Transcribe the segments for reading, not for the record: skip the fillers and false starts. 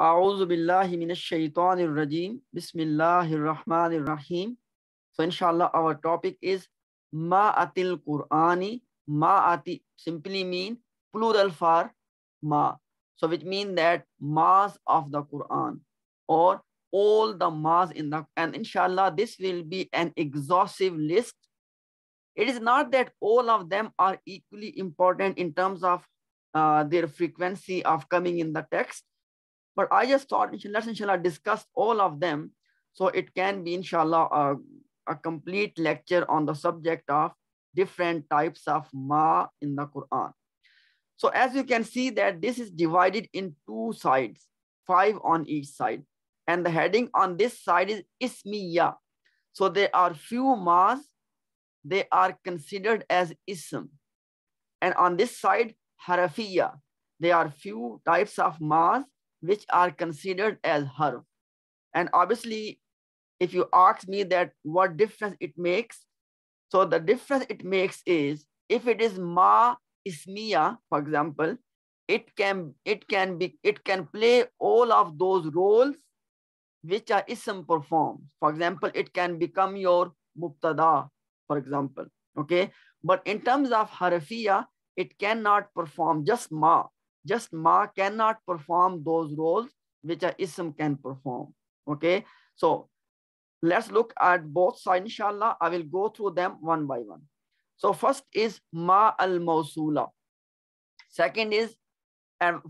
A'udhu billahi minash shaitanir rajim. Bismillahir rahmanir rahim. So inshallah our topic is Ma'atil Qur'ani. Ma'ati simply mean plural for ma. So which means that ma's of the Quran or all the ma's in the, and inshallah this will be an exhaustive list. It is not that all of them are equally important in terms of their frequency of coming in the text, but I just thought let's inshallah discuss all of them so it can be inshallah a complete lecture on the subject of different types of ma in the Quran. So as you can see that this is divided in two sides, 5 on each side. And the heading on this side is Ismiya. So there are few ma's, they are considered as ism. And on this side, Harafiya. There are few types of ma's which are considered as harf. And obviously, if you ask me that what difference it makes, so the difference it makes is if it is ma ismiya, for example, it can play all of those roles which are ism performs. For example, it can become your mubtada, for example. Okay, but in terms of harafiya, it cannot perform just ma. Just ma cannot perform those roles which a ism can perform. Okay, so let's look at both sides, inshallah. I will go through them one by one. So first is ma al-mawsula. Second is, and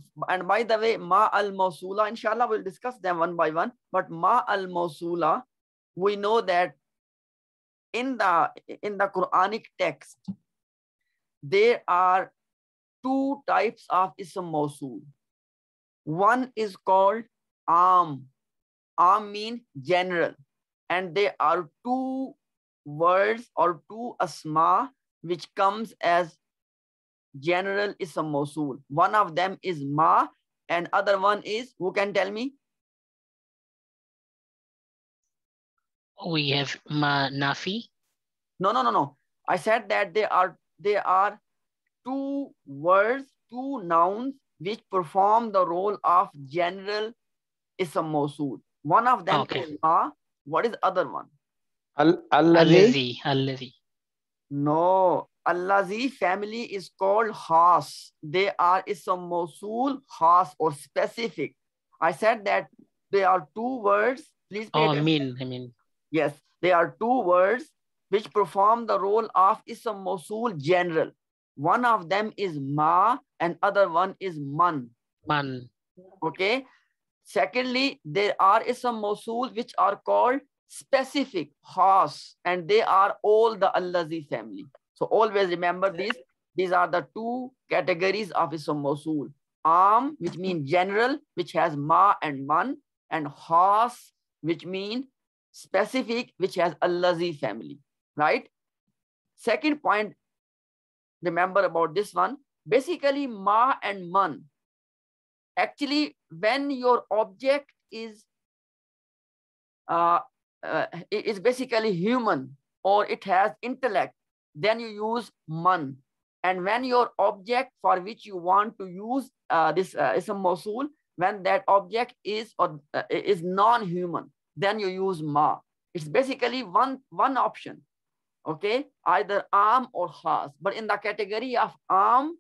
by the way, ma al-mawsula, inshallah, we'll discuss them one by one. But ma al-mawsula, we know that in the Quranic text, there are two types of ism mawsul. One is called am. Am means general. And there are two words or two asma which comes as general ism mawsul. One of them is ma and other one is, who can tell me? We have ma nafi. No. I said that there are two words, two nouns which perform the role of general ism mawsul. One of them is ma. What is the other one? Allazi. No, Allazi family is called khas. They are ism mawsul khas or specific. I said that there are two words. Please pay attention. I mean. Yes, there are two words which perform the role of ism mawsul general. One of them is ma and other one is man. Okay. Secondly, there are ism mawsul which are called specific, khas, and they are all the Allazi family. So always remember these. These are the two categories of ism mawsul. Am, which means general, which has ma and man, and khas, which means specific, which has Allazi family. Right? Second point, remember about this one. Basically, ma and man. Actually, when your object is basically human or it has intellect, then you use man. And when your object for which you want to use this ism mawsul, when that object is non-human, then you use ma. It's basically one option. Okay, either am or khas. But in the category of am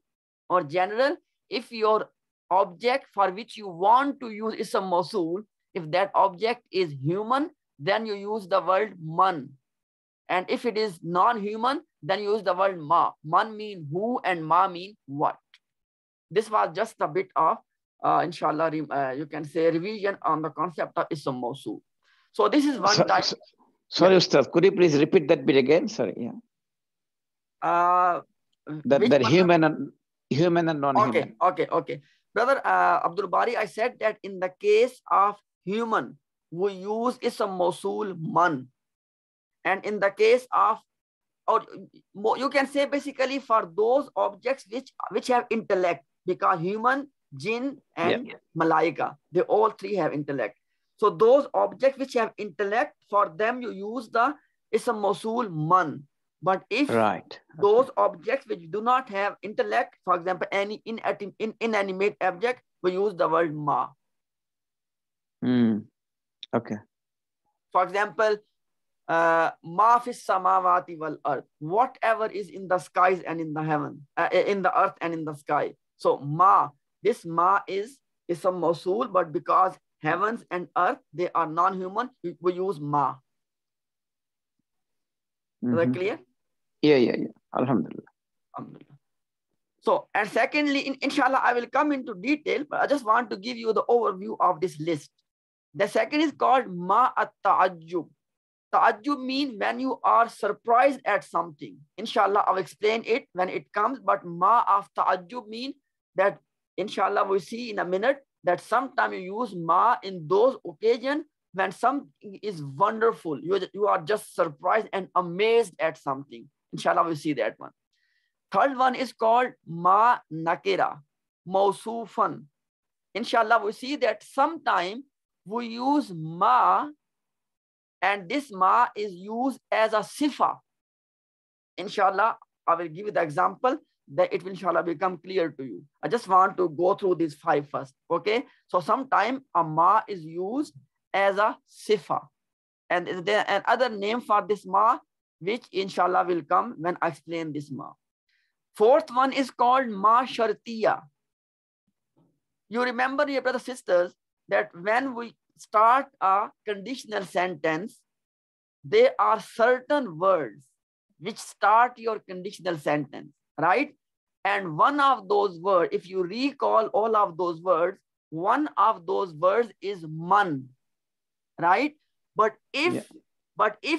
or general, if your object for which you want to use ism mawsul, if that object is human, then you use the word man. And if it is non-human, then you use the word ma. Man mean who and ma mean what. This was just a bit of, inshallah, you can say revision on the concept of ism mawsul. So this is one type. Sorry, Ustaz, could you please repeat that bit again? Sorry, yeah. That human and non-human. Okay. Brother Abdul Bari, I said that in the case of human, we use ism mawsul man. And in the case of, or you can say basically for those objects which have intellect, because human, jinn, and malaika, they all three have intellect. So those objects which have intellect, for them you use the ism mawsul man. But if those objects which do not have intellect, for example, any inanimate object, we use the word ma. Okay. For example, ma fis samawati wal earth, whatever is in the skies and in the heaven, in the earth and in the sky. So ma, this ma is a mausul, but because heavens and earth, they are non-human, we use ma. Is that clear? Yeah. Alhamdulillah. Alhamdulillah. So, and secondly, inshallah, I will come into detail, but I just want to give you the overview of this list. The second is called ma at-ta'ajjub. Ta'ajjub means when you are surprised at something. Inshallah, I'll explain it when it comes, but ma of ta'ajjub means that, inshallah, we'll see in a minute that sometimes you use ma in those occasions when something is wonderful. You are just surprised and amazed at something. Inshallah, we'll see that one. Third one is called ma nakira, mausufan. Inshallah, we see that sometime we use ma, and this ma is used as a sifa. Inshallah, I will give you the example that it will inshallah become clear to you. I just want to go through these five first. Okay. So sometime a ma is used as a sifa. And is there another name for this ma, which inshallah will come when I explain this ma. Fourth one is called ma shartiya. You remember, your brothers and sisters, that when we start a conditional sentence, there are certain words which start your conditional sentence, right? And one of those words, if you recall all of those words, one of those words is man, right? But if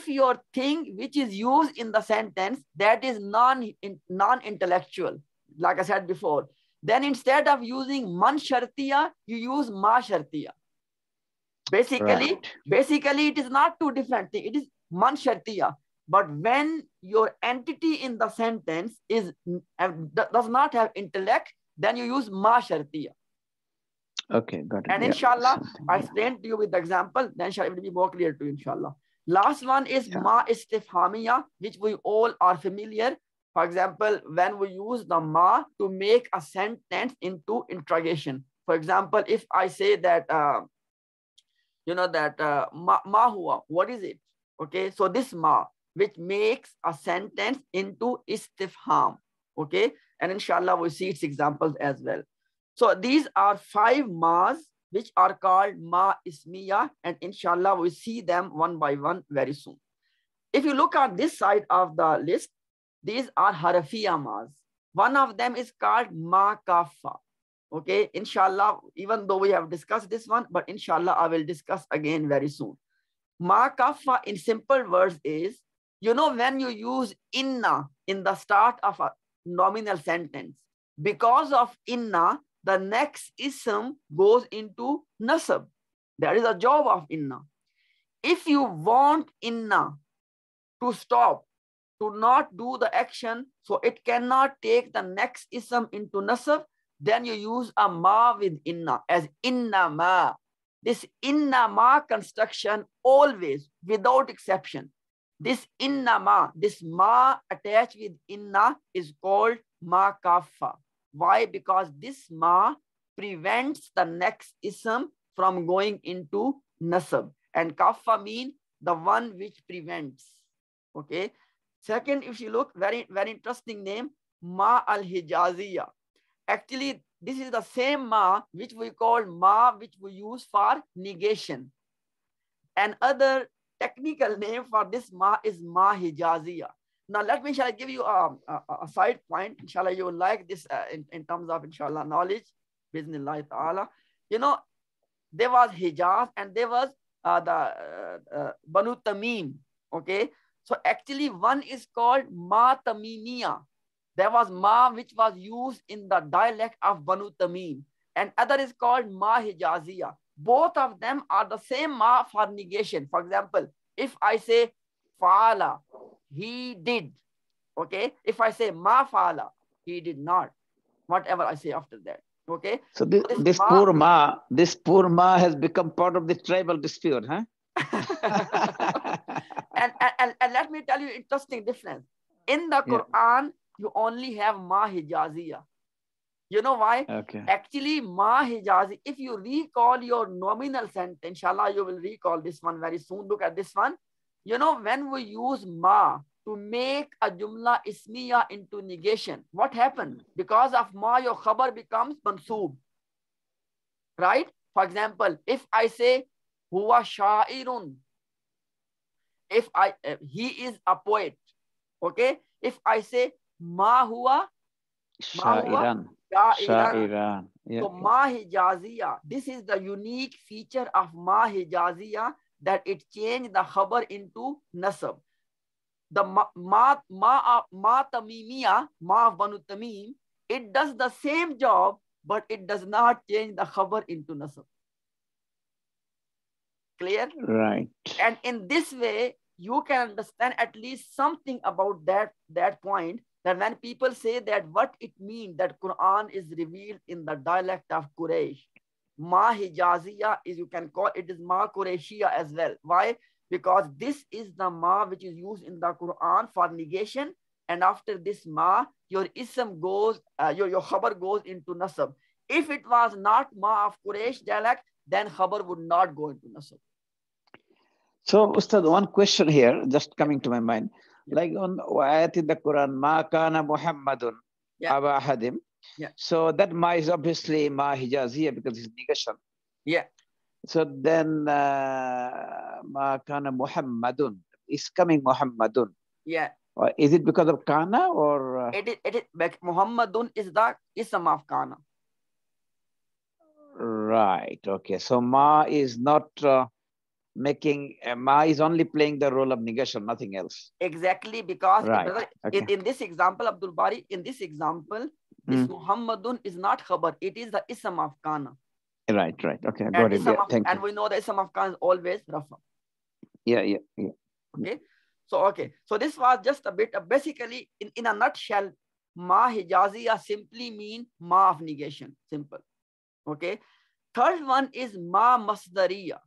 your thing which is used in the sentence, that is non-intellectual, like I said before, then instead of using man shartiya, you use ma shartiya. Basically, it is not two different things. It is man shartiya. But when your entity in the sentence does not have intellect, then you use ma shartiya. Okay, got it. And inshallah, I explained to you with the example, then inshallah it will be more clear to you, inshallah. Last one is ma istifhamiya, which we all are familiar. For example, when we use the ma to make a sentence into interrogation. For example, if I say that, ma huwa, what is it? Okay, so this ma, which makes a sentence into istifham. Okay, and inshallah we'll see its examples as well. So these are 5 ma's which are called ma ismiya, and inshallah we'll see them one by one very soon. If you look at this side of the list, these are harafiya ma's. One of them is called ma kaffa. Okay, inshallah, even though we have discussed this one, but inshallah I will discuss again very soon. Ma kaffa in simple words is, when you use inna in the start of a nominal sentence, because of inna, the next ism goes into nasab. That is a job of inna. If you want inna to stop, to not do the action, so it cannot take the next ism into nasab, then you use a ma with inna as inna ma. This inna ma construction always, without exception, this inna ma, this ma attached with inna is called ma kaffa. Why? Because this ma prevents the next ism from going into nasab. And kaffa means the one which prevents. Okay. Second, if you look, very, very interesting name, ma al-hijaziya. Actually, this is the same ma which we call ma which we use for negation. And other technical name for this ma is ma hijaziya. Now, let me inshallah give you a side point. Inshallah, you will like this in terms of inshallah knowledge. Bismillah ta'ala. There was Hijaz and there was the Banu Tamim. Okay. So actually one is called ma tamimiya. There was ma which was used in the dialect of Banu Tamim. And other is called ma hijaziya. Both of them are the same ma for negation. For example, if I say fa'ala, he did. Okay. If I say ma fa'ala, he did not. Whatever I say after that. Okay. So this poor ma has become part of the tribal dispute, huh? and let me tell you interesting difference. In the Quran, you only have ma hijaziya. You know why? Okay. Actually, ma hijazi, if you recall your nominal sentence, inshallah, you will recall this one very soon. Look at this one. You know, when we use ma to make a jumla ismiya into negation, what happened? Because of ma, your khabar becomes mansoob. Right? For example, if I say, huwa sha'irun, if he is a poet. Okay? If I say, ma huwa Sha'iran. sha'iran. Sha'iran. Yeah. So ma hijaziya, this is the unique feature of ma hijaziya, that it changed the khabar into nasab. The ma tamimiya, ma of Banu Tamim, it does the same job, but it does not change the khabar into nasab. Clear? Right. And in this way, you can understand at least something about that point, that when people say that what it means that Quran is revealed in the dialect of Quraysh, ma hijaziya is, you can call it is ma Qurayshiya as well. Why? Because this is the ma which is used in the Quran for negation, and after this ma, your ism goes, your khabar goes into nasab. If it was not ma of Quraysh dialect, then khabar would not go into nasab. So, Ustad, one question here just coming to my mind. Like on ayat in the Quran, ma kana Muhammadun aba ahadim. So that ma is obviously ma hijaziyah because it's negation. Yeah. So then ma kana Muhammadun is coming Muhammadun. Yeah. Or is it because of kana or? It is Muhammadun is the ism of kana. Right. Okay. So ma is not making, ma is only playing the role of negation, nothing else. Exactly, because right. in this example, Abdul Bari, in this example, this Muhammadun is not khabar, it is the ism of kana. Right. Okay, got it. Thank you. And we know the ism of kana is always rafa. Yeah. Okay. So this was just a bit of basically in a nutshell, ma hijaziya simply mean ma of negation. Simple. Okay. Third one is ma masdariya.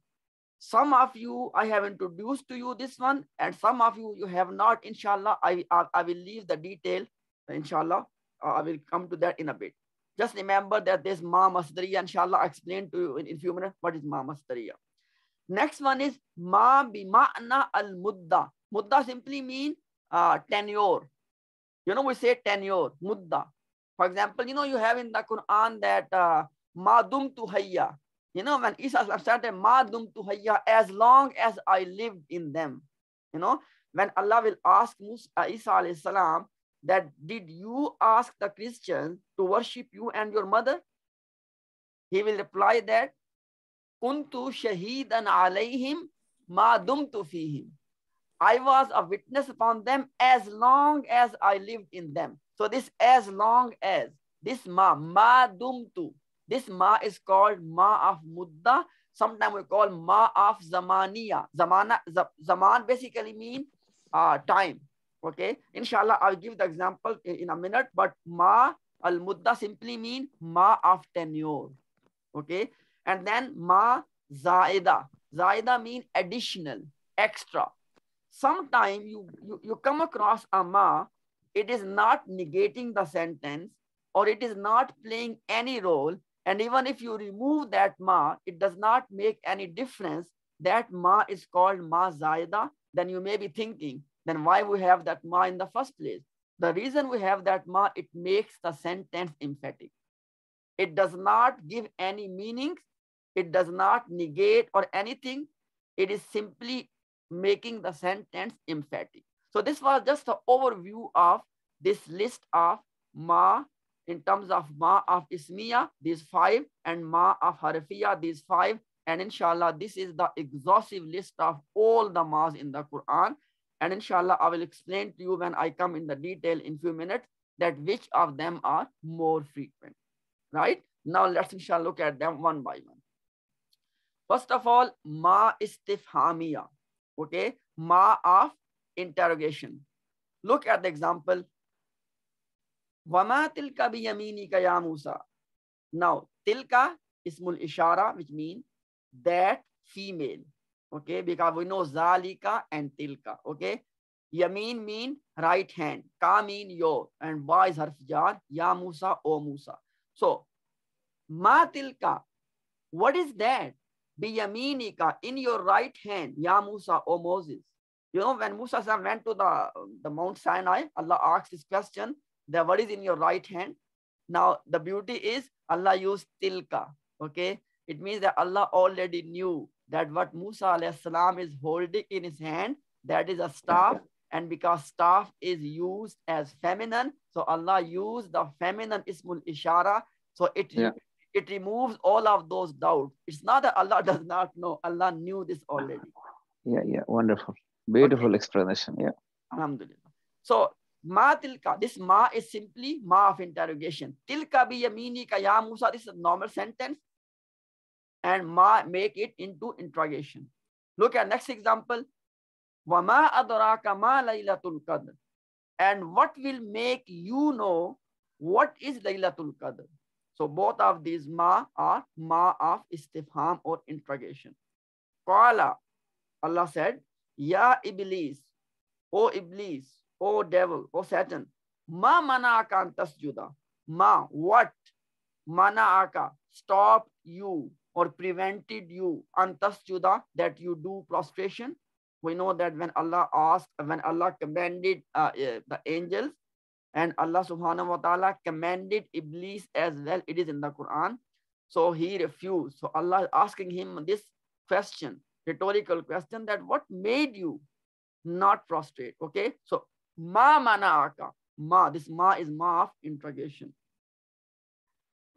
Some of you, I have introduced to you this one, and some of you have not. Inshallah, I will leave the detail. Inshallah, I will come to that in a bit. Just remember that there's ma masdariya. Inshallah, I'll explain to you in a few minutes what is ma masdariya. Next one is ma bi ma'na al mudda. Mudda simply mean tenure. You know, we say tenure, mudda. For example, you know, you have in the Quran that ma dumtu hayya. You know, when Isa started, ma dumtu hayya, as long as I lived in them. You know, when Allah will ask Isa alayhi salam that, did you ask the Christians to worship you and your mother? He will reply that, kuntu shahidan alayhim ma dumtu fihim. I was a witness upon them as long as I lived in them. So this as long as, this ma dumtu, this ma is called ma of mudda. Sometimes we call ma of zamaniya. Zaman basically mean time. Okay. Inshallah, I'll give the example in a minute, but ma al mudda simply mean ma of tenure. Okay. And then ma zaida. Zaida mean additional, extra. Sometimes you come across a ma, it is not negating the sentence, or it is not playing any role. And even if you remove that ma, it does not make any difference. That ma is called ma zaida. Then you may be thinking, then why we have that ma in the first place? The reason we have that ma, it makes the sentence emphatic. It does not give any meanings. It does not negate or anything. It is simply making the sentence emphatic. So this was just an overview of this list of ma in terms of ma of ismiya, these 5, and ma of harfiya, these 5. And inshallah, this is the exhaustive list of all the ma's in the Quran. And inshallah, I will explain to you when I come in the detail in few minutes that which of them are more frequent. Right? Now let's inshallah look at them one by one. First of all, ma istifhamiya. Okay, ma of interrogation. Look at the example. Wama tilka bi yaminika ya Musa. Now, tilka ismul ishara, which means that female. Okay, because we know zalika and tilka. Okay, yamin mean right hand, ka mean your, and ba is harf jar, ya Musa, o Musa. So, ma tilka, what is that? Biyaminika, in your right hand, ya Musa, O Moses. You know, when Musa went to the Mount Sinai, Allah asked this question, that what is in your right hand? Now, the beauty is Allah used tilka, okay? It means that Allah already knew that what Musa alayhi salam is holding in his hand, that is a staff. And because staff is used as feminine, so Allah used the feminine ismul ishara. So it removes all of those doubts. It's not that Allah does not know. Allah knew this already. Yeah, wonderful. Beautiful explanation. Yeah. Alhamdulillah. So, ma tilka, this ma is simply ma of interrogation. Tilka bi yaminika ya Musa, this is a normal sentence. And ma make it into interrogation. Look at next example. Wama adraka ma laylatul qadr. And what will make you know what is laylatul qadr? So both of these ma are ma of istifham or interrogation. Qala, Allah said, Ya Iblis, O Iblis, O devil, O Satan, ma mana'aka an tasjuda. Ma, what? Mana'aka, stop you or prevented you an tasjuda, that you do prostration. We know that when Allah commanded the angels, and Allah subhanahu wa ta'ala commanded Iblis as well, it is in the Quran. So he refused. So Allah is asking him this question, rhetorical question, that what made you not prostrate? Okay, so ma mana'aka, ma, this ma is ma of interrogation.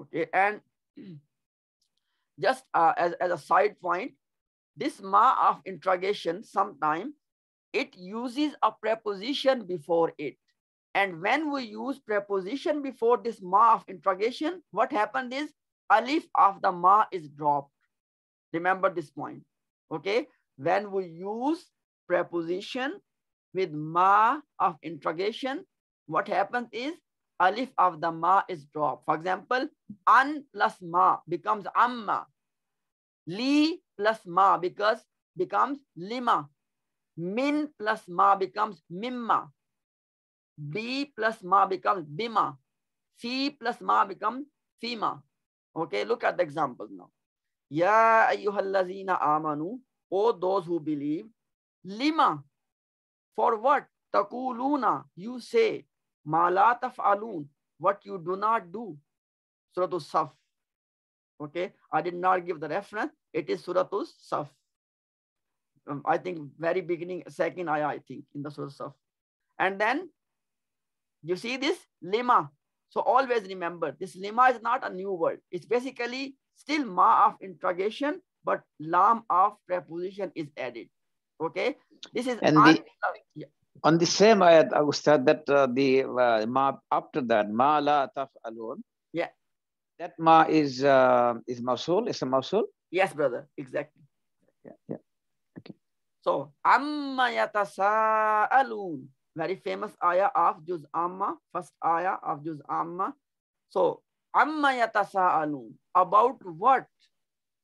Okay, and just as a side point, this ma of interrogation, sometimes it uses a preposition before it. And when we use preposition before this ma of interrogation, what happened is alif of the ma is dropped. Remember this point. Okay, when we use preposition with ma of interrogation, what happens is alif of the ma is dropped. For example, an plus ma becomes amma. Li plus ma becomes lima. Min plus ma becomes mimma. B plus ma becomes bima. Fi plus ma becomes fima. Okay, look at the example now. Ya ayyuhallazina amanu, O those who believe. Lima, for what? Taquluna, you say. Ma la taf'alun, what you do not do. Surah As-Saf. Okay, I did not give the reference. It is Surah As-Saf. I think very beginning, second ayah, I think, in the Surah As-Saf. And then you see this lima. So always remember, this lima is not a new word. It's basically still ma of interrogation, but lam of preposition is added. Okay, this is and on the same ayat, Ustad, that the ma after that, ma la taf'alun. Yeah, that ma is mausul. Is a mausul. Yes, brother, exactly. Yeah. Okay. So amma yatasaalun, very famous ayah of Juz Amma, first ayah of Juz Amma. So amma yatasaalun, about what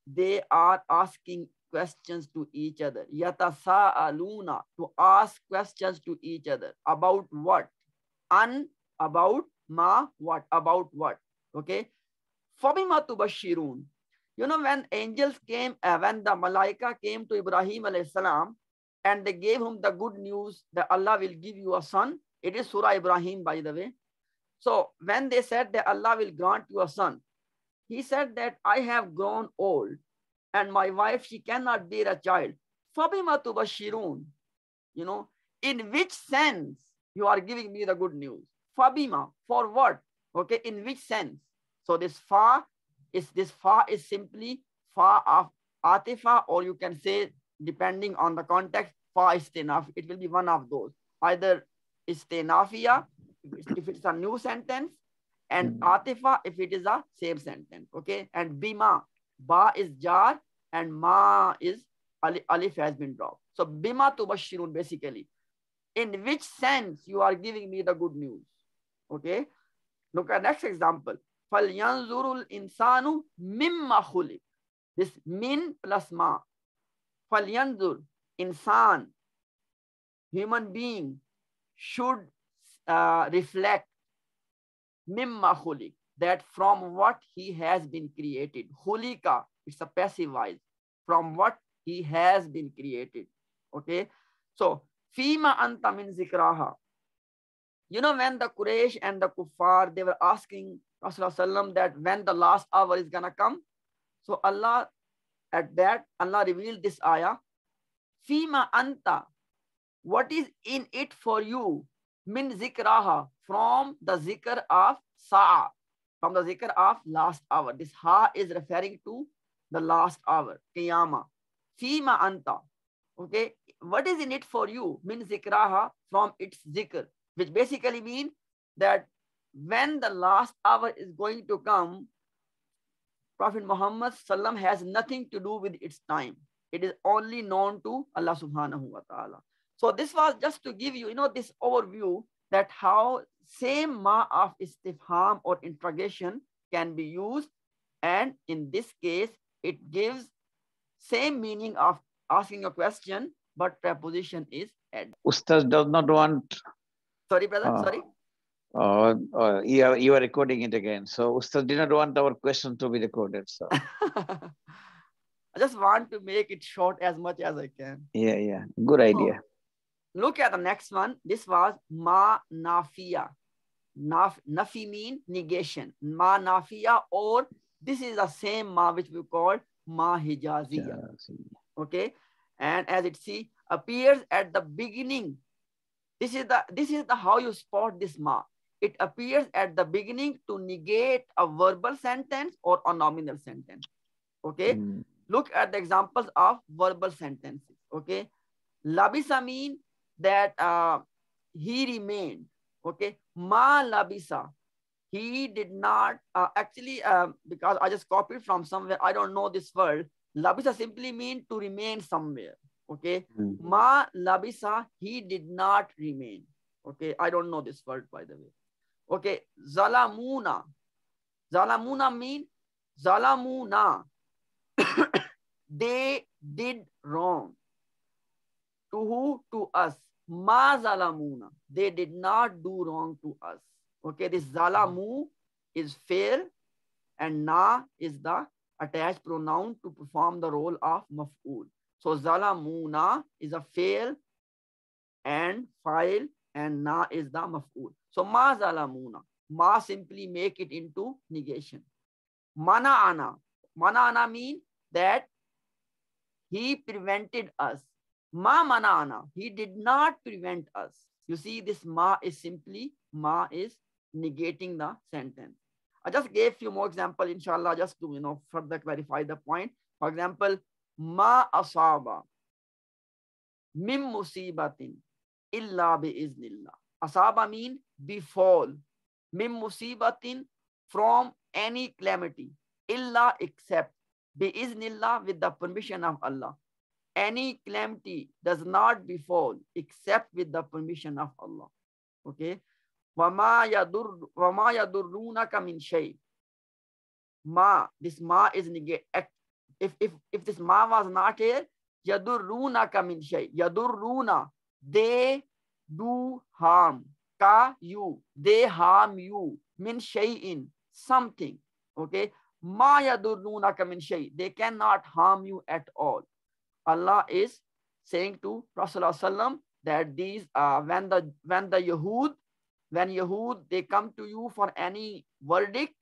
they are asking questions to each other. Yatasaaluna, to ask questions to each other. About what? An, about, ma, what? About what? Okay. Fabima tubashirun. You know, when angels came, when the Malaika came to Ibrahim alayhi salam, and they gave him the good news that Allah will give you a son. It is Surah Ibrahim, by the way. So when they said that Allah will grant you a son, he said that I have grown old and my wife, she cannot bear a child. Fabima tubashirun. You know, in which sense you are giving me the good news? Fabima, for what? Okay, in which sense? So this fa is simply fa of atifa, or you can say, depending on the context, fa istinaf. It will be one of those. Either istinafia, if it's a new sentence, and atifa, if it is a same sentence. Okay, and bima, ba is jar, and ma is alif has been dropped. So bima tubashirun, basically, in which sense you are giving me the good news? Okay, look at next example. Falyanzurul insanu mimma khuliq. This min plus ma. Falyanzur, insan, human being, should reflect mimma khuliq. that from what he has been created. Hulika, it's a passive voice. From what he has been created. Okay. So, Fima anta min zikraha. You know, when the Quraysh and the Kuffar, they were asking Rasulullah that when the last hour is gonna come. So Allah, at that, Allah revealed this ayah. Fima anta. What is in it for you? Min zikraha. From the zikr of sa'a. From the zikr of last hour. This ha is referring to the last hour. Qiyamah. Fima anta. Okay. What is in it for you? Min zikraha. From its zikr. Which basically means that when the last hour is going to come, Prophet Muhammad Sallam has nothing to do with its time. It is only known to Allah subhanahu wa ta'ala. So this was just to give you, this overview that how same ma of istifham or interrogation can be used. And in this case, it gives same meaning of asking a question, but preposition is add. Ustaz does not want... Sorry, brother, sorry. You are recording it again. So Ustaz did not want our question to be recorded. So I just want to make it short as much as I can. Yeah. Good idea. Look at the next one. This was ma nafiya. Nafi mean negation. Ma nafiya, or this is the same ma which we call ma hijaziya. Okay. And as it appears at the beginning. This is the how you spot this ma. It appears at the beginning to negate a verbal sentence or a nominal sentence. Okay. Look at the examples of verbal sentences. Okay. Labisa mean that he remained. Okay. Ma labisa. He did not because I just copied from somewhere. I don't know this word. Labisa simply mean to remain somewhere. Okay. Ma labisa, he did not remain. Okay. I don't know this word, by the way. Okay. Zalamuna. Zalamuna mean zalamuna. They did wrong. To who? To us. Ma zalamuna. They did not do wrong to us. Okay. This zalamu is fail and na is the attached pronoun to perform the role of maf'ul. So zalamuna is a fail and file, and na is the maf'ul. So ma zalamuna. Ma simply make it into negation. Mana'ana. Mana'ana mean that he prevented us. Ma mana'ana. He did not prevent us. You see, this ma is negating the sentence. I just gave few more examples, inshallah, just to further clarify the point. For example, ma asaba mim musibatin illa bi iznillah. Asaba mean befall. Mim musibatin, from any calamity. Illa, except. Bi iznillah, with the permission of Allah. Any calamity does not befall except with the permission of Allah. Okay. Wama yadurrunaka min shay. Ma, this ma is negate. If this ma was not here, yadurrunaka min shay. Yadurruna, they do harm. Ka, you, they harm you. Min shay'in, something. Okay. Ma yadurrunaka min shay. They cannot harm you at all. Allah is saying to Rasulullah sallam that these when Yahud they come to you for any verdict,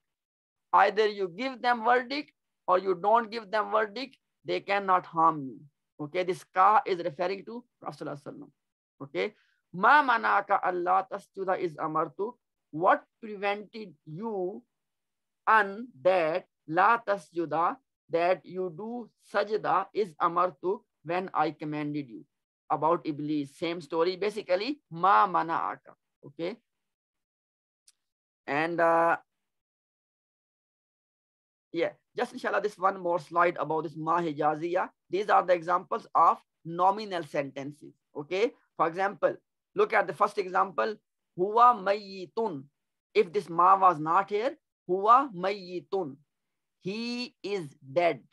either you give them verdict or you don't give them verdict, they cannot harm you. Okay, this ka is referring to Rasulullah sallam. Okay, ma manaka Allah tasjuda is amartu. What prevented you and that la tasjuda, that you do sajda, is amartu, when I commanded you. About Iblis, same story basically. Ma mana'aka. Okay. And yeah, just inshallah this one more slide about this ma hijaziya. These are the examples of nominal sentences. Okay. For example, look at the first example. Huwa mayyitun. If this ma was not here, huwa mayyitun. He is dead.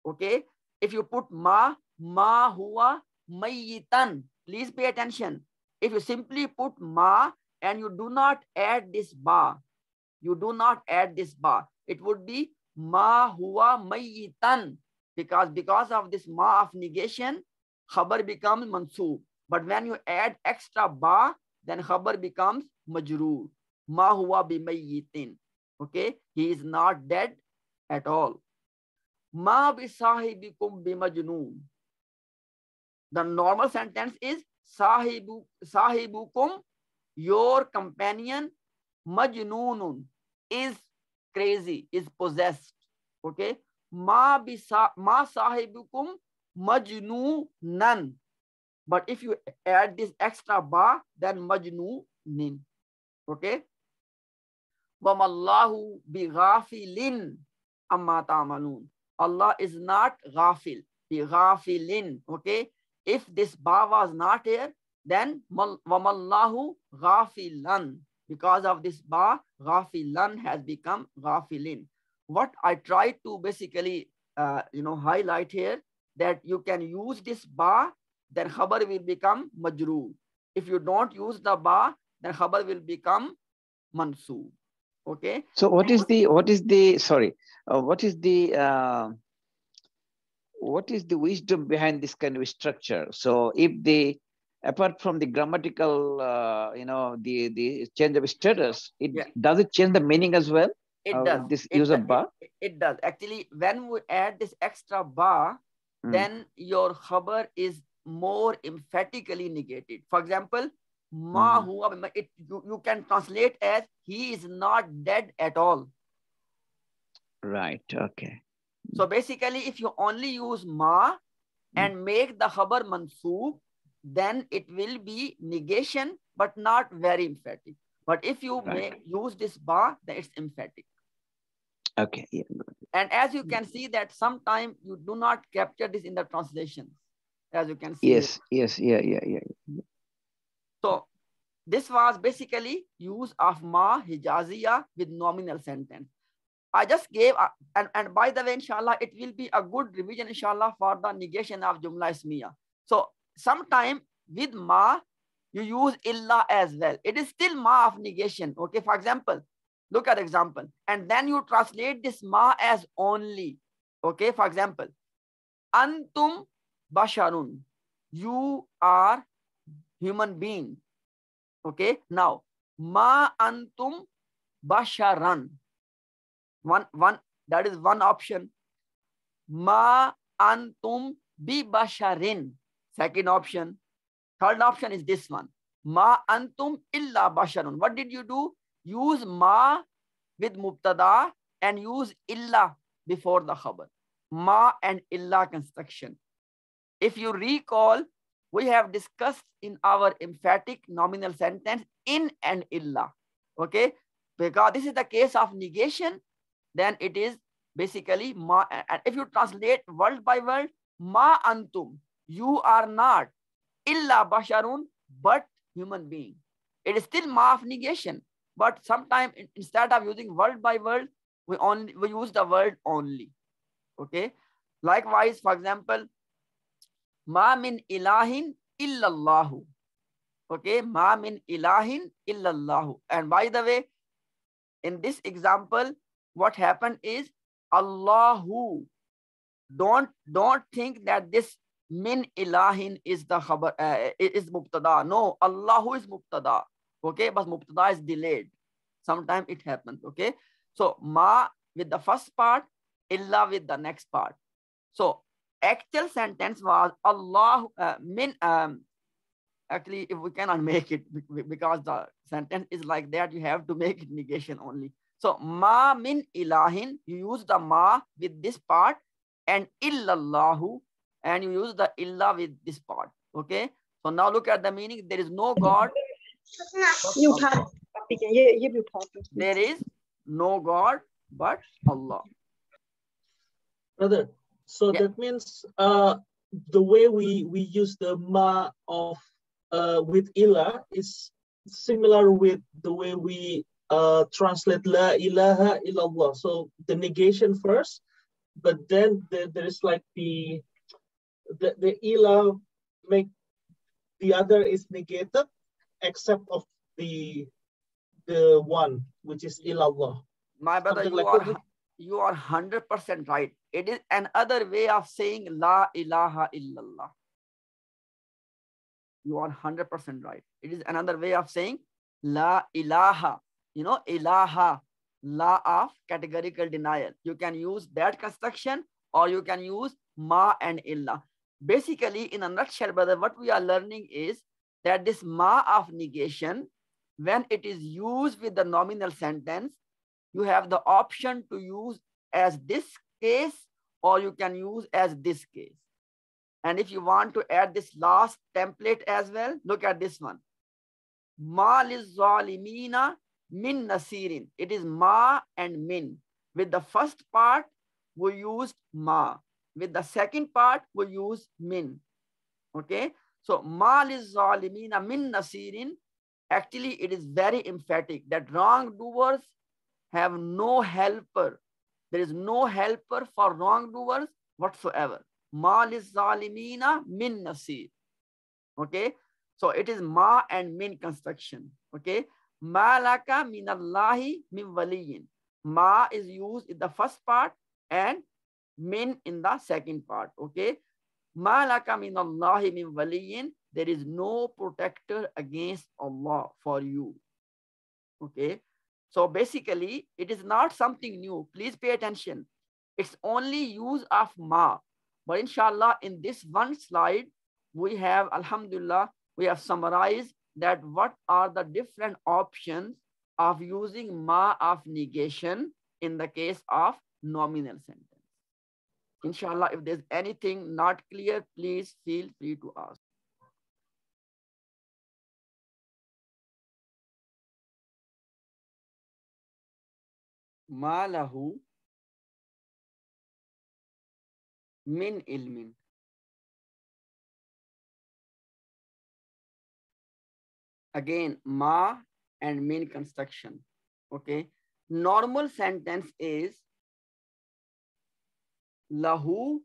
Okay. If you put ma huwa mayyitan, please pay attention. If you simply put ma and you do not add this ba, you do not add this ba. It would be ma huwa mayyitan, because of this ma of negation, khabar becomes mansoob. But when you add extra ba, then khabar becomes majroor. Ma huwa bi mayyitin. Okay, he is not dead at all. Ma bi sahibikum bi majnoon. The normal sentence is sahibukum, your companion, majnoonun, is crazy, is possessed. Okay, ma sahibukum majnoonan. But if you add this extra ba, then majnoonin. Okay, wamallahu bi ghafilin amma ta'malun. Allah is not ghafil, bi ghafilin. Okay, if this ba was not here, then wamallahu ghafilan. Because of this ba, ghafilan has become ghafilin. What I try to basically highlight here, that you can use this ba, then khabar will become majroor. If you don't use the ba, then khabar will become mansoob. Okay. So what is the wisdom behind this kind of structure? So if apart from the grammatical, the change of status, does it change the meaning as well? It does. This use of ba? It does. Actually, when we add this extra ba, then your khabar is more emphatically negated. For example, ma huwa, you can translate as he is not dead at all. Right. Okay. So basically, if you only use ma and make the khabar mansoob, then it will be negation, but not very emphatic. But if you use this ba, then it's emphatic. Okay. Yeah. And as you can see that sometimes you do not capture this in the translation, as you can see. Yes. Yes. Yeah. So this was basically use of ma hijaziya with nominal sentence. I just gave, and by the way, inshallah, it will be a good revision, inshallah, for the negation of jumla ismiya. So sometime with ma, you use illa as well. It is still ma of negation. Okay, for example, look at example. And then you translate this ma as only. Okay, for example, antum basharun. You are human being. Okay, now ma antum basharan. One that is one option. Ma antum bi basharin. Second option. Third option is this one. Ma antum illa basharun. What did you do? Use ma with mubtada and use illa before the khabar. Ma and illa construction. If you recall, we have discussed in our emphatic nominal sentence in and illa. Okay, because this is the case of negation, then it is basically ma. And if you translate word by word, ma antum, you are not, illa basharun, but human being. It is still ma of negation, but sometimes instead of using word by word, we use the word only. Okay. Likewise, for example, ma min ilahin illallahu. Okay, ma min ilahin illallahu. And by the way, in this example, what happened is Allahu. Don't think that this min ilahin is the khabar, is mubtada. No, Allahu is mubtada. Okay, but mubtada is delayed. Sometimes it happens. Okay, so ma with the first part, illa with the next part. So actual sentence was Allah min. Actually, if we cannot make it because the sentence is like that, you have to make it negation only. So ma min ilahin, you use the ma with this part, and illallahu, and you use the illa with this part. Okay. So now look at the meaning. There is no God. There is no God but Allah. Brother, so that means the way we use the ma of with illa is similar with the way we translate la ilaha illallah. So the negation first, but then there is like the illa make the other is negated, except of the the one, which is ilallah. My brother, you are 100% right. It is another way of saying La ilaha illallah. You are 100% right. It is another way of saying La ilaha. You know, ilaha, la of categorical denial. You can use that construction or you can use ma and illa. Basically, in a nutshell, brother, what we are learning is that this ma of negation, when it is used with the nominal sentence, you have the option to use as this case or you can use as this case. And if you want to add this last template as well, look at this one. Ma lizalimina min nasirin. It is ma and min. With the first part, we used ma. With the second part, we use min. Okay. So ma lizalimina min nasirin. Actually, it is very emphatic that wrongdoers have no helper. There is no helper for wrongdoers whatsoever. Ma lizalimina min nasir. Okay. So it is ma and min construction. Okay. Ma laka minallahi min waliyin. Ma is used in the first part and min in the second part. Okay. Ma laka minallahi min waliyin. There is no protector against Allah for you. Okay. So basically, it is not something new. Please pay attention. It's only use of ma. But inshallah, in this one slide, we have, alhamdulillah, we have summarized that what are the different options of using ma of negation in the case of nominal sentence. Inshallah, if there's anything not clear, please feel free to ask. Ma lahu min ilmin. Again, ma and min construction. Okay. Normal sentence is lahu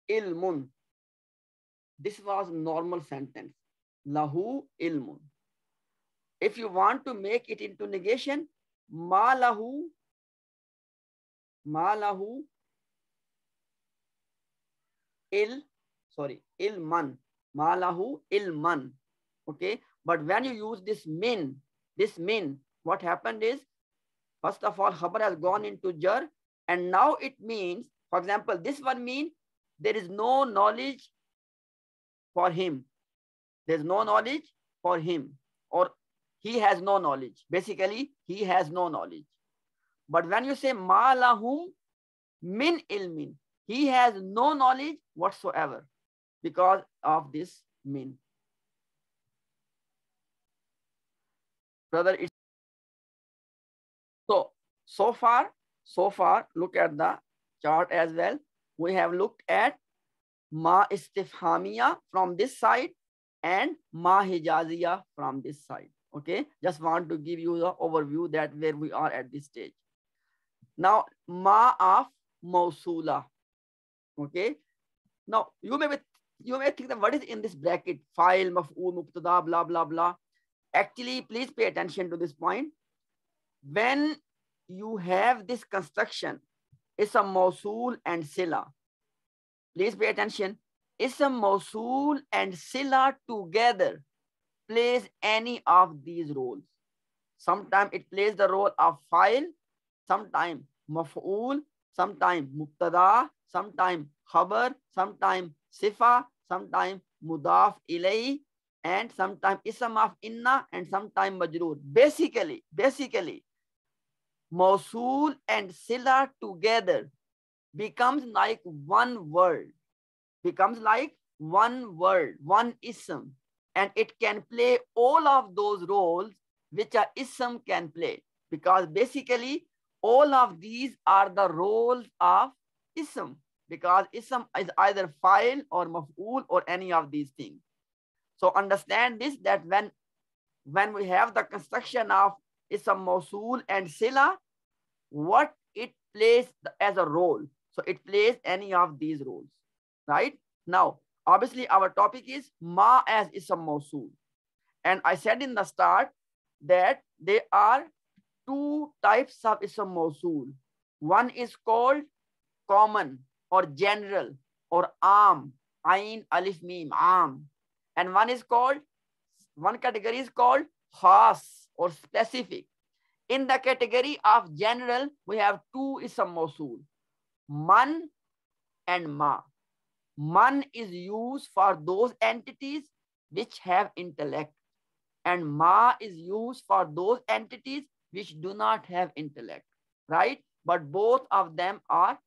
ilmun. This was normal sentence. Lahu ilmun. If you want to make it into negation, ma lahu ilman. Ma lahu ilman. Okay. But when you use this min, what happened is, first of all, khabar has gone into jar, and now it means, for example, this one means there is no knowledge for him. There's no knowledge for him, or he has no knowledge. Basically, he has no knowledge. But when you say ma lahum min ilmin, he has no knowledge whatsoever because of this min. Brother, it's so far, look at the chart as well. We have looked at ma istifhamiya from this side and ma hijaziya from this side. Okay, just want to give you the overview that where we are at this stage. Now, ma of mausula. Okay, now you may think that what is in this bracket? File, maf'ul, mubtada, blah, blah, blah. Actually, please pay attention to this point. When you have this construction, ism mausul and sila. Please pay attention. Ism mausul and sila together plays any of these roles. Sometimes it plays the role of file, sometimes maf'ul, sometimes mubtada, sometimes khabar, sometimes sifa, sometimes mudaf ilayhi, and sometimes ism of inna, and sometimes majroor. Basically, mausul and sila together becomes like one word, one ism, and it can play all of those roles which a ism can play, because basically all of these are the roles of ism, because ism is either file or maf'ul or any of these things. So understand this, that when we have the construction of ism mausul and sila, what it plays as a role. So it plays any of these roles, right? Now, obviously our topic is ma as ism mausul. And I said in the start that there are two types of ism mawsool. One is called common or general or am, ain alif mim, am, and one category is called khas or specific. In the category of general, we have two ism mawsool, man and ma. Man is used for those entities which have intellect, and ma is used for those entities which do not have intellect, right? But both of them are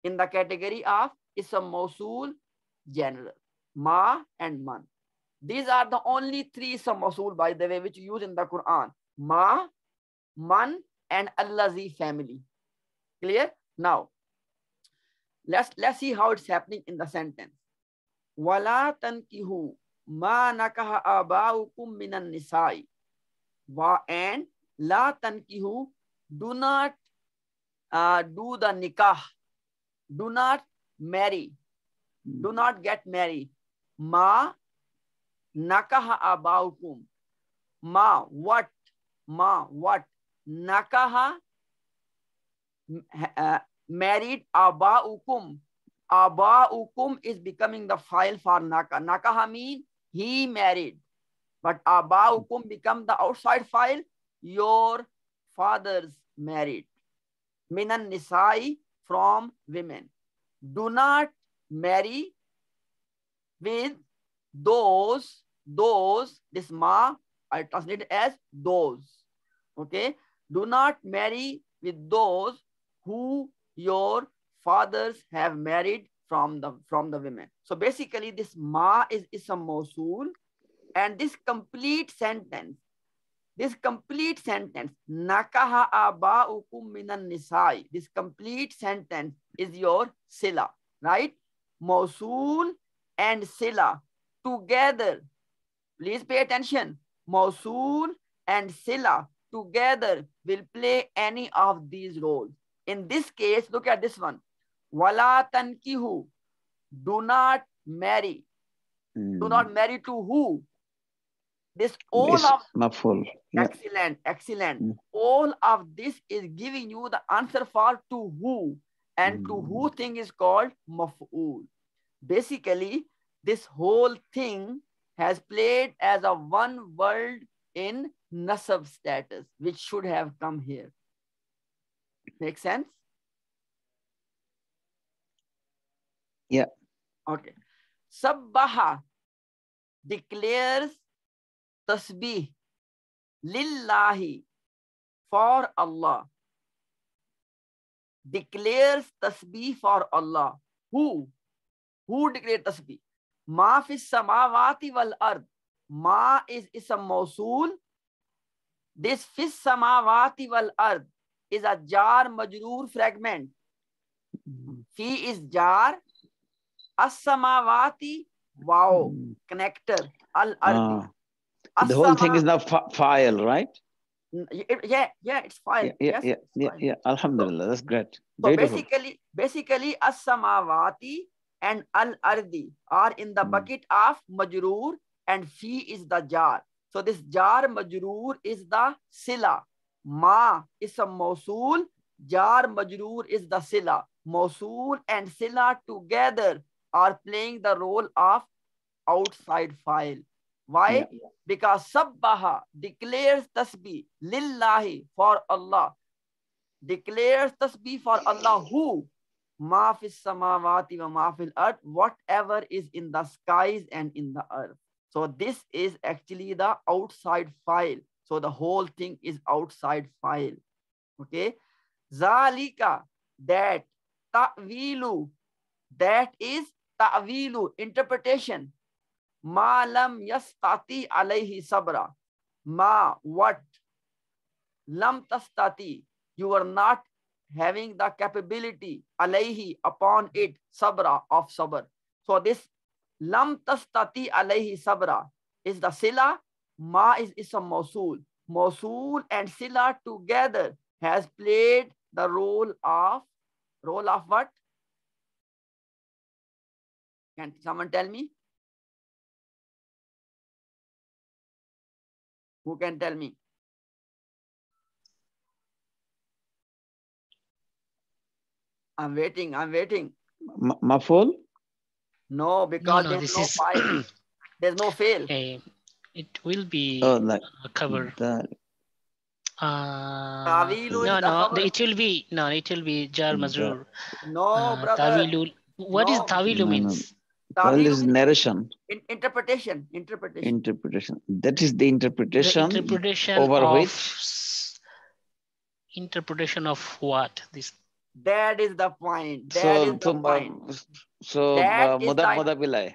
in the category of ism mawsool general, ma and man. These are the only three ism mawsool, by the way, which you use in the Quran: ma, man, and allazi family. Clear? Now, let's see how it's happening in the sentence. Wala tankihu ma nakaha abaukum minan nisai. And la tankihu, do not do the nikah, do not marry, do not get married. Ma nakaha abaukum, ma what, nakaha married, abaukum. Abaukum is becoming the file for naka. Nakaha mean he married, but abaukum become the outside file, your fathers married. Minan nisai, from women. Do not marry with those, this ma, I translate it as those. Okay. Do not marry with those who your fathers have married from the women. So basically this ma is ism mawsool, and this complete sentence, nakaha abaukum minan nisai, this complete sentence is your sila, right? Mawsool and sila together, please pay attention, mawsool and sila together will play any of these roles. In this case, look at this one. Wala tankihu, do not marry. Do not marry to who? This all it's of maful. Excellent. All of this is giving you the answer for to who, and to who thing is called maf'ul. Basically, this whole thing has played as a one word in nasab status, which should have come here. Make sense? Yeah. Okay. Sabbaha declares tasbih lillahi, for Allah. Declares tasbih for Allah. Who declared tasbih? Ma fis samawati wal ard. Ma is ism mawsool. This fis samawati wal ard is a jar majroor fragment. Fi is jar. As-samawati, wow, connector. Al-ardi. The whole thing is now file, right? Yeah, it's file. Yeah. Alhamdulillah, that's great. So basically, as-samawati and al-ardi are in the bucket of majroor, and fi is the jar. So this jar majroor is the sila. Ma is a mawsool. Jar majroor is the sila. Mawsool and sila together are playing the role of outside file. Why? Because sabbaha declares tasbih lillahi, for Allah. Declares tasbih for Allah. Who? Ma fis samawati wa ma fil ard, whatever is in the skies and in the earth. So this is actually the outside file. So the whole thing is outside file. Okay. Zalika, that. Ta'wilu, that is ta'wilu, interpretation. Ma lam yastati alayhi sabra. Ma, what? Lam tastati, you are not having the capability, alayhi, upon it, sabra, of sabr. So this lam tastati alayhi sabra is the sila. Ma is ism mawsool. Mawsool and sila together has played the role of what? Can someone tell me? Who can tell me? I'm waiting. I'm waiting. Maful? No, because No, there's this no is file. There's no fail. it will be Like a cover. that. Tawilu is No, the no, khabar. it will be jar majroor. No, brother. Tawilu. What is No. tawilu means? Tawil Tawilu is narration. interpretation. Interpretation. That is the interpretation, The interpretation over of which. Interpretation of what? This. That is the point. That is the point. Mudaf ilay.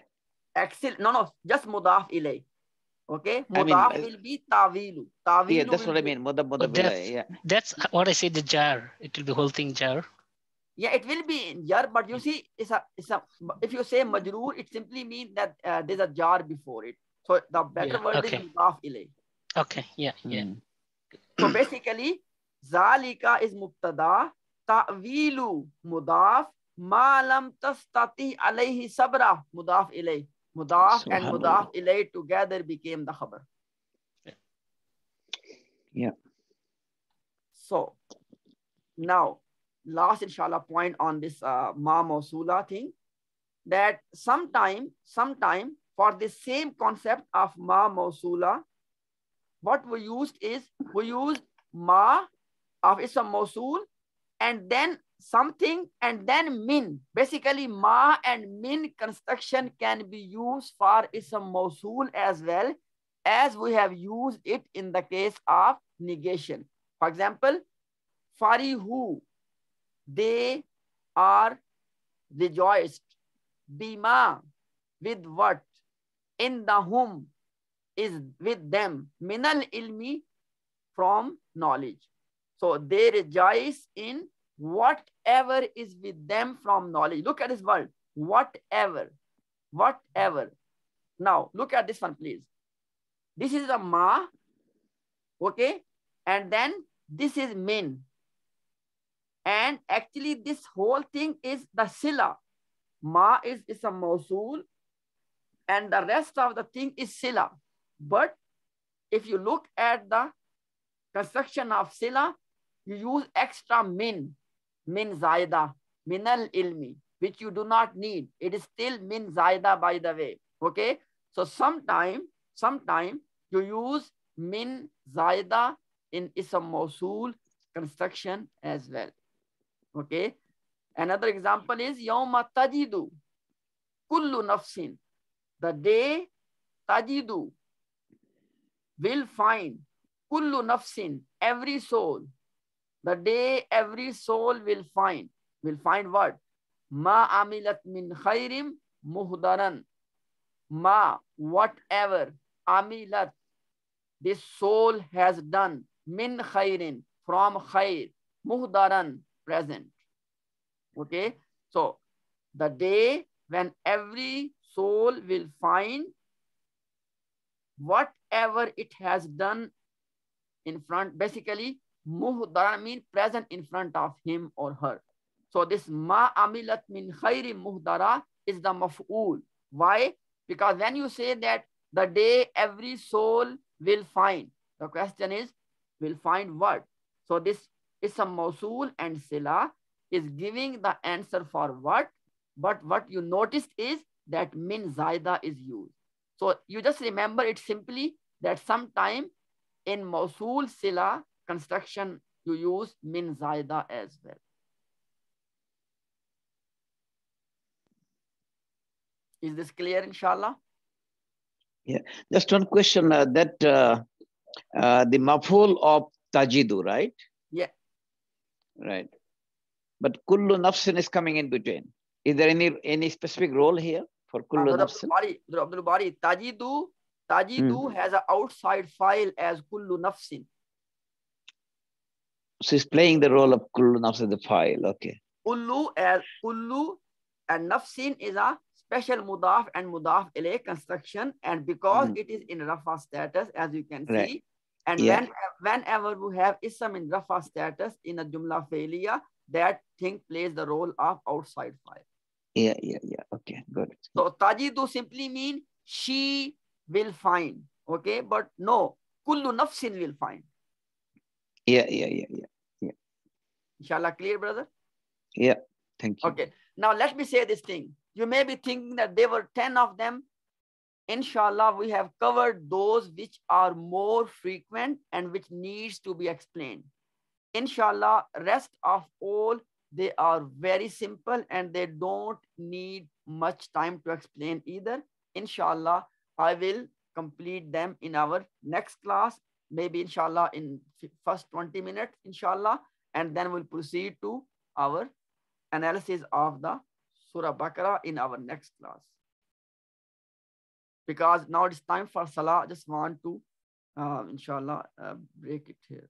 Excellent. No, just mudaf ilay. Okay, I mean, mudaf will be tawilu. Tawilu yeah, that's will what I be, mean. Mudaf ilay. Yeah. That's what I said. The jar. It will be whole thing jar. yeah, it will be in jar, but you see, it's a if you say majroor, it simply means that there's a jar before it. So the better word is mudaf ilay. Okay, yeah. So basically, zalika is mubtada, ta'wilu mudaf, ma lam tastati alayhi sabra mudaf ilay. Mudaf and mudaf ilay together became the khabar. Yeah. So now, last inshallah point on this ma mausula thing, that sometime for the same concept of ma mausula, what we used is we used ma of ism mausul and then something and then min. Basically, ma and min construction can be used for ism mausul as well as we have used it in the case of negation. For example, farihu, they are rejoiced. Bima, with what? In the whom is with them. Minal ilmi, from knowledge. So they rejoice in whatever is with them from knowledge. Look at this word. Whatever. Now look at this one, please. This is a ma. Okay. And then this is min. And actually this whole thing is the sila. Ma is a mausul and the rest of the thing is sila. But if you look at the construction of sila, you use extra min zaida, minal ilmi, which you do not need. It is still min zaida, by the way. Okay. So sometime you use min zaida in ism mausul construction as well. Okay. Another example is yawma tajidu kullu nafsin. The day tajidu will find kullu nafsin, every soul. The day every soul will find what? Ma amilat min khairim muhdaran. Ma, whatever, amilat, this soul has done, min khairin, from khair, muhdaran, present. Okay, so the day when every soul will find whatever it has done in front, basically muhdaran means present in front of him or her. So this ma amilat min khairin muhdara is the maf'ul. Why? Because when you say that the day every soul will find, the question is, will find what? So this is a mausul and sila is giving the answer for what, but what you noticed is that min zaida is used. So you just remember it simply that sometime in mausul sila construction you use min zaida as well. Is this clear, inshallah? Yeah, just one question, that the maf'ul of tajidu, right? Yeah. Right. But kullu nafsin is coming in between. Is there any specific role here for kullu nafsin? Abdul Bari, tajidu has an outside file as kullu nafsin. So he's playing the role of kullu nafsin, the file. Okay. Kullu and nafsin is a special mudaf and mudaf ilayh construction, and because it is in rafa status, as you can see, and whenever we have ism in rafa status in a jumla failure, that thing plays the role of outside file. Yeah. Okay, good. So tajidu simply mean she will find. Okay, but no, kullu nafsin will find. Yeah. Inshallah, clear, brother? Yeah. Thank you. Okay. Now let me say this thing. You may be thinking that there were 10 of them. Inshallah, we have covered those which are more frequent and which needs to be explained. Inshallah, rest of all, they are very simple and they don't need much time to explain either. Inshallah, I will complete them in our next class, maybe inshallah in first 20 minutes, inshallah, and then we'll proceed to our analysis of the Surah Baqarah in our next class. Because now it's time for Salah, I just want to, inshallah, break it here.